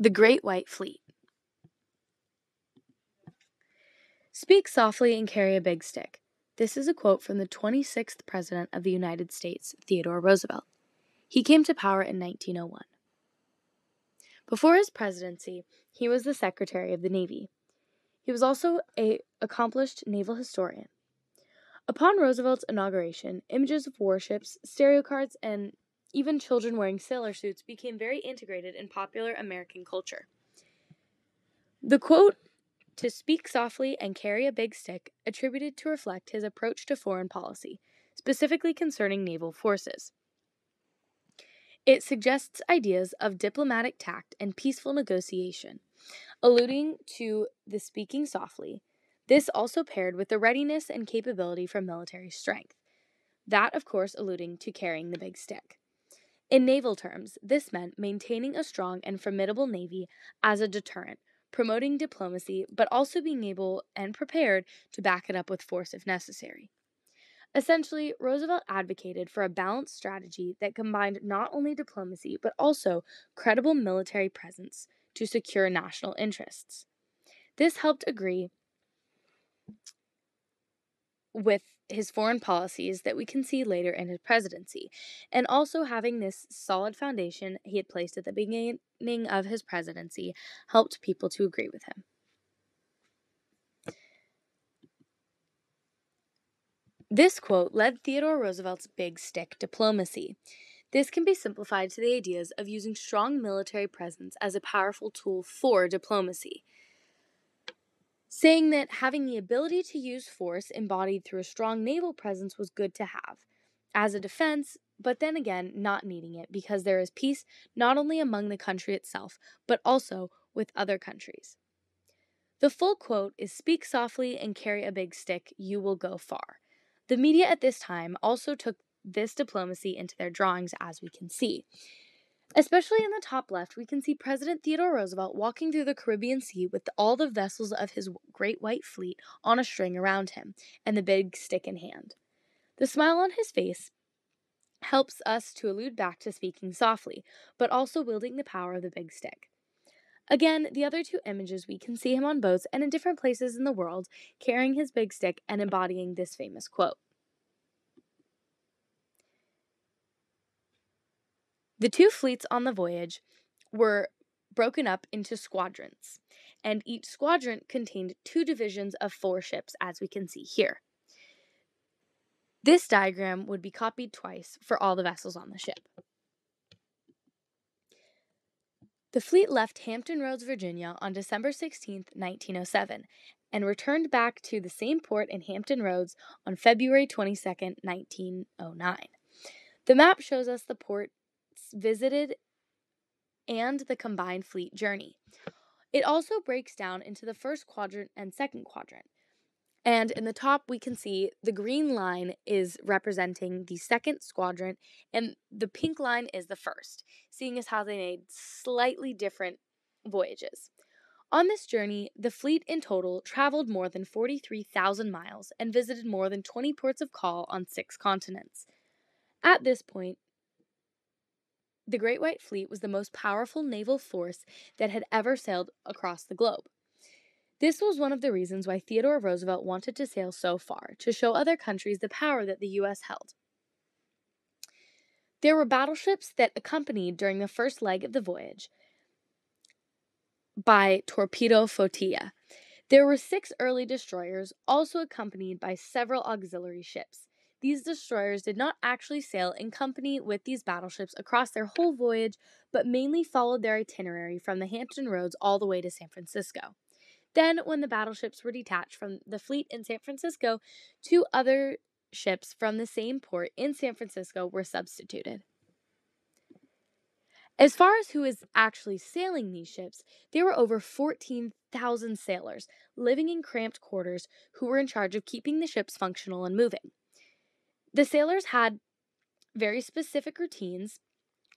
The Great White Fleet. Speak softly and carry a big stick. This is a quote from the 26th President of the United States, Theodore Roosevelt. He came to power in 1901. Before his presidency, he was the Secretary of the Navy. He was also an accomplished naval historian. Upon Roosevelt's inauguration, images of warships, stereo cards, and even children wearing sailor suits became very integrated in popular American culture. The quote, "To speak softly and carry a big stick," attributed to reflect his approach to foreign policy, specifically concerning naval forces. It suggests ideas of diplomatic tact and peaceful negotiation, alluding to the speaking softly. This also paired with the readiness and capability for military strength. That, of course, alluding to carrying the big stick. In naval terms, this meant maintaining a strong and formidable navy as a deterrent, promoting diplomacy, but also being able and prepared to back it up with force if necessary. Essentially, Roosevelt advocated for a balanced strategy that combined not only diplomacy, but also credible military presence to secure national interests. This helped agree with his foreign policies that we can see later in his presidency, and also having this solid foundation he had placed at the beginning of his presidency helped people to agree with him. This quote led Theodore Roosevelt's big stick diplomacy. This can be simplified to the ideas of using strong military presence as a powerful tool for diplomacy, saying that having the ability to use force embodied through a strong naval presence was good to have as a defense, but then again, not needing it because there is peace not only among the country itself, but also with other countries. The full quote is, "Speak softly and carry a big stick, you will go far." The media at this time also took this diplomacy into their drawings, as we can see. Especially in the top left, we can see President Theodore Roosevelt walking through the Caribbean Sea with all the vessels of his Great White Fleet on a string around him and the big stick in hand. The smile on his face helps us to allude back to speaking softly, but also wielding the power of the big stick. Again, the other two images, we can see him on boats and in different places in the world, carrying his big stick and embodying this famous quote. The two fleets on the voyage were broken up into squadrons, and each squadron contained 2 divisions of 4 ships, as we can see here. This diagram would be copied twice for all the vessels on the ship. The fleet left Hampton Roads, Virginia on December 16, 1907, and returned back to the same port in Hampton Roads on February 22, 1909. The map shows us the ports visited and the combined fleet journey. It also breaks down into the first quadrant and second quadrant. And in the top, we can see the green line is representing the second squadron, and the pink line is the first, seeing as how they made slightly different voyages. On this journey, the fleet in total traveled more than 43,000 miles and visited more than 20 ports of call on 6 continents. At this point, the Great White Fleet was the most powerful naval force that had ever sailed across the globe. This was one of the reasons why Theodore Roosevelt wanted to sail so far, to show other countries the power that the U.S. held. There were battleships that accompanied during the first leg of the voyage by torpedo flotilla. There were 6 early destroyers, also accompanied by several auxiliary ships. These destroyers did not actually sail in company with these battleships across their whole voyage, but mainly followed their itinerary from the Hampton Roads all the way to San Francisco. Then, when the battleships were detached from the fleet in San Francisco, 2 other ships from the same port in San Francisco were substituted. As far as who is actually sailing these ships, there were over 14,000 sailors living in cramped quarters who were in charge of keeping the ships functional and moving. The sailors had very specific routines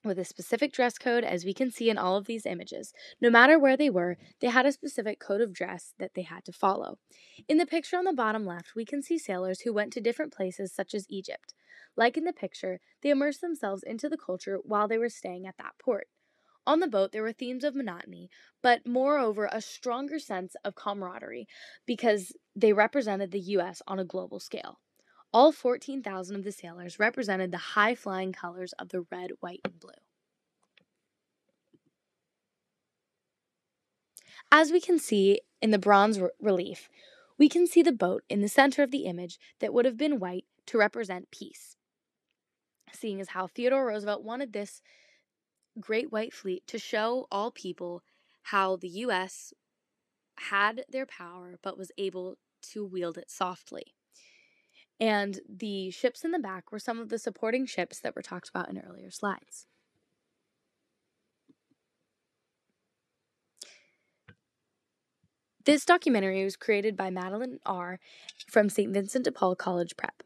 with a specific dress code, as we can see in all of these images. No matter where they were, they had a specific code of dress that they had to follow. In the picture on the bottom left, we can see sailors who went to different places such as Egypt. Like in the picture, they immersed themselves into the culture while they were staying at that port. On the boat, there were themes of monotony, but moreover, a stronger sense of camaraderie because they represented the U.S. on a global scale. All 14,000 of the sailors represented the high flying colors of the red, white, and blue. As we can see in the bronze relief, we can see the boat in the center of the image that would have been white to represent peace, seeing as how Theodore Roosevelt wanted this great white fleet to show all people how the U.S. had their power but was able to wield it softly. And the ships in the back were some of the supporting ships that were talked about in earlier slides. This documentary was created by Madeline R. from St. Vincent de Paul College Prep.